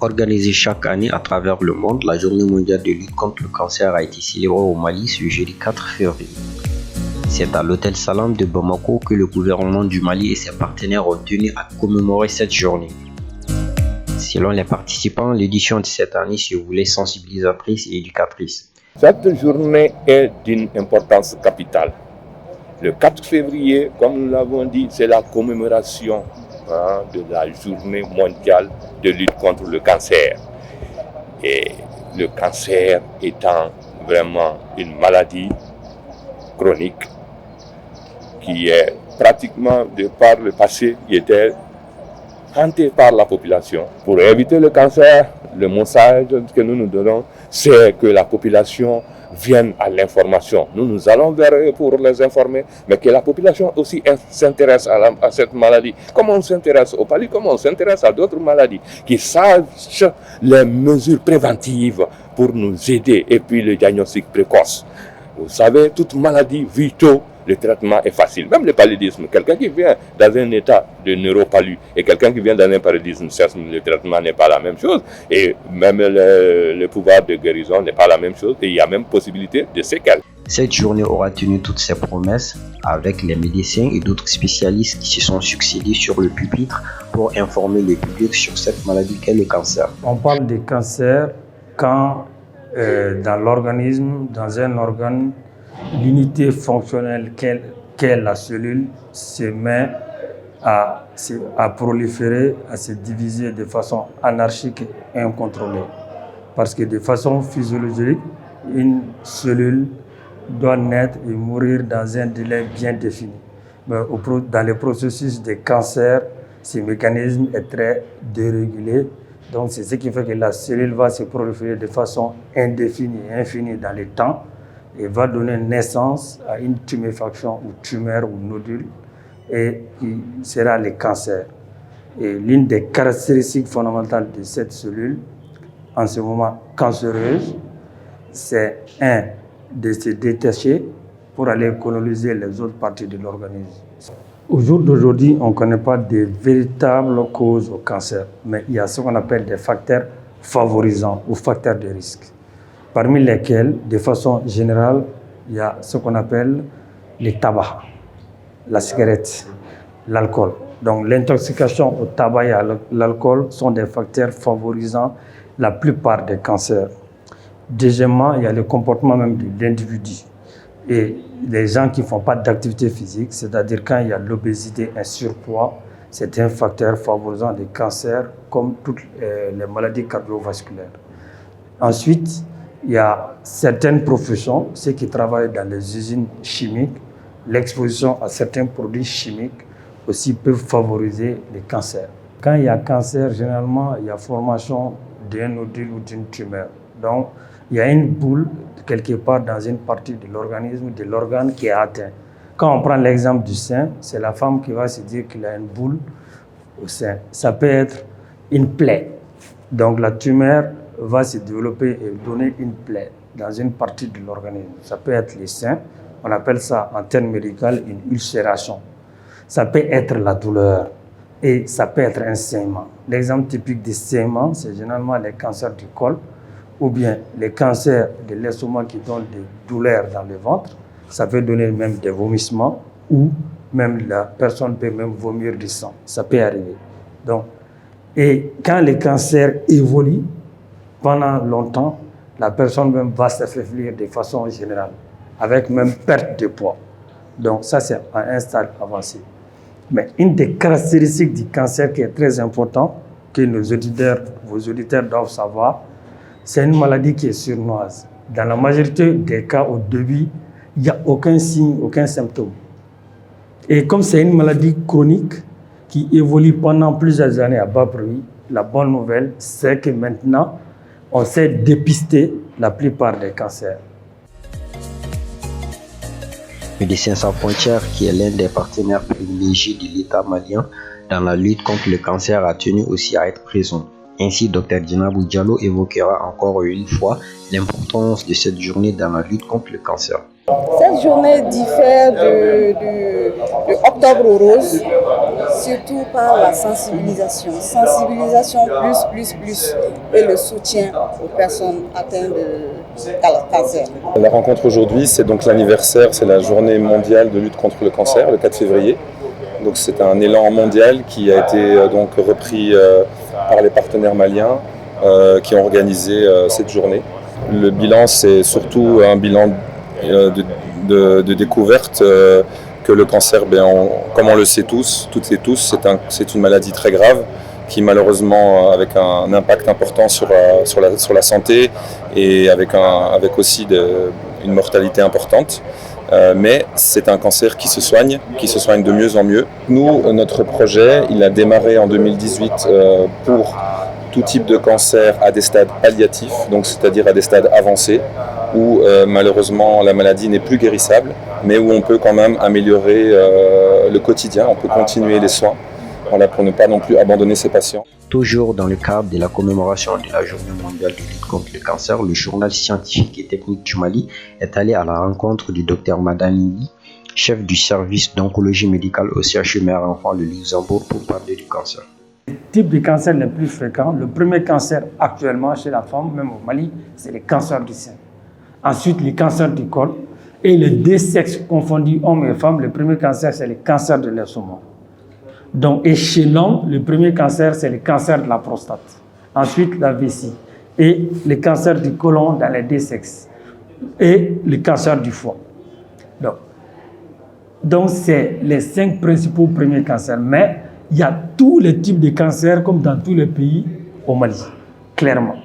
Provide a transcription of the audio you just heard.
Organisée chaque année à travers le monde, la Journée mondiale de lutte contre le cancer a été célébrée au Mali ce jeudi 4 février. C'est à l'hôtel Salam de Bamako que le gouvernement du Mali et ses partenaires ont tenu à commémorer cette journée. Selon les participants, l'édition de cette année se voulait sensibilisatrice et éducatrice. Cette journée est d'une importance capitale. Le 4 février, comme nous l'avons dit, c'est la commémoration de la journée mondiale de lutte contre le cancer. Et le cancer étant vraiment une maladie chronique qui est pratiquement, de par le passé, qui était hantée par la population. Pour éviter le cancer, le message que nous nous donnons, c'est que la population vienne à l'information. Nous allons vers eux pour les informer, mais que la population aussi s'intéresse à cette maladie. Comme on s'intéresse au paludisme, comme on s'intéresse à d'autres maladies, qui sachent les mesures préventives pour nous aider et puis le diagnostic précoce. Vous savez, toute maladie vue tôt, le traitement est facile. Même le paludisme, quelqu'un qui vient dans un état de neuropalu et quelqu'un qui vient dans un paludisme, le traitement n'est pas la même chose. Et même le pouvoir de guérison n'est pas la même chose. Et il y a même possibilité de séquelles. Cette journée aura tenu toutes ses promesses avec les médecins et d'autres spécialistes qui se sont succédés sur le pupitre pour informer le public sur cette maladie qu'est le cancer. On parle de cancer quand dans l'organisme, dans un organe, l'unité fonctionnelle qu'est la cellule se met à proliférer, à se diviser de façon anarchique et incontrôlée. Parce que de façon physiologique, une cellule doit naître et mourir dans un délai bien défini. Mais dans le processus de cancer, ce mécanisme est très dérégulé. Donc c'est ce qui fait que la cellule va se proliférer de façon indéfinie et infinie dans le temps et va donner naissance à une tuméfaction ou tumeur ou nodule et qui sera le cancer. Et l'une des caractéristiques fondamentales de cette cellule, en ce moment cancéreuse, c'est de se détacher pour aller coloniser les autres parties de l'organisme. Au jour d'aujourd'hui, on ne connaît pas de véritables causes au cancer, mais il y a ce qu'on appelle des facteurs favorisants ou facteurs de risque, parmi lesquels, de façon générale, il y a ce qu'on appelle le tabac, la cigarette, l'alcool. Donc l'intoxication au tabac et à l'alcool sont des facteurs favorisant la plupart des cancers. Deuxièmement, il y a le comportement même de l'individu. Et les gens qui ne font pas d'activité physique, c'est-à-dire quand il y a l'obésité, un surpoids, c'est un facteur favorisant des cancers comme toutes les maladies cardiovasculaires. Ensuite, il y a certaines professions, ceux qui travaillent dans les usines chimiques, l'exposition à certains produits chimiques aussi peuvent favoriser les cancers. Quand il y a cancer, généralement, il y a formation d'un nodule ou d'une tumeur. Donc, il y a une boule quelque part dans une partie de l'organisme, de l'organe qui est atteint. Quand on prend l'exemple du sein, c'est la femme qui va se dire qu'il a une boule au sein. Ça peut être une plaie. Donc la tumeur va se développer et donner une plaie dans une partie de l'organisme. Ça peut être les seins, on appelle ça en termes médicaux une ulcération. Ça peut être la douleur et ça peut être un saignement. L'exemple typique des saignements, c'est généralement les cancers du col, ou bien les cancers de l'estomac qui donnent des douleurs dans le ventre. Ça peut donner même des vomissements ou même la personne peut même vomir du sang. Ça peut arriver. Donc, et quand les cancers évoluent pendant longtemps, la personne même va s'affaiblir de façon générale, avec même perte de poids. Donc ça, c'est à un stade avancé. Mais une des caractéristiques du cancer qui est très importante, que vos auditeurs doivent savoir, c'est une maladie qui est sournoise. Dans la majorité des cas, au début, il n'y a aucun signe, aucun symptôme. Et comme c'est une maladie chronique qui évolue pendant plusieurs années à bas bruit, la bonne nouvelle, c'est que maintenant, on sait dépister la plupart des cancers. Médecins sans frontières, qui est l'un des partenaires privilégiés de l'État malien dans la lutte contre le cancer, a tenu aussi à être présent. Ainsi, Dr Djinabou Diallo évoquera encore une fois l'importance de cette journée dans la lutte contre le cancer. Cette journée diffère de Octobre Rose, surtout par la sensibilisation. Sensibilisation plus et le soutien aux personnes atteintes de cancer. La rencontre aujourd'hui, c'est donc l'anniversaire, c'est la journée mondiale de lutte contre le cancer, le 4 février. Donc c'est un élan mondial qui a été donc repris par les partenaires maliens qui ont organisé cette journée. Le bilan, c'est surtout un bilan de découverte que le cancer, comme on le sait tous, toutes et tous, c'est une maladie très grave qui malheureusement avec un impact important sur la santé et avec aussi une mortalité importante. Mais c'est un cancer qui se soigne de mieux en mieux. Nous, notre projet, il a démarré en 2018 pour tout type de cancer à des stades palliatifs, donc c'est-à-dire à des stades avancés, où malheureusement la maladie n'est plus guérissable, mais où on peut quand même améliorer le quotidien, on peut continuer les soins, voilà, pour ne pas non plus abandonner ses patients. Toujours dans le cadre de la commémoration de la Journée mondiale de lutte contre le cancer, le journal scientifique et technique du Mali est allé à la rencontre du Dr Madani, chef du service d'oncologie médicale au CHU Mère Enfant de Luxembourg, pour parler du cancer. Le type de cancer le plus fréquent, le premier cancer actuellement chez la femme, même au Mali, c'est le cancer du sein. Ensuite, les cancers du col et les deux sexes confondus, hommes et femmes, le premier cancer, c'est le cancer de l'estomac. Donc, et chez l'homme, le premier cancer, c'est le cancer de la prostate. Ensuite, la vessie. Et le cancer du côlon dans les deux sexes. Et le cancer du foie. Donc c'est les 5 principaux premiers cancers. Mais il y a tous les types de cancers, comme dans tous les pays au Mali, clairement.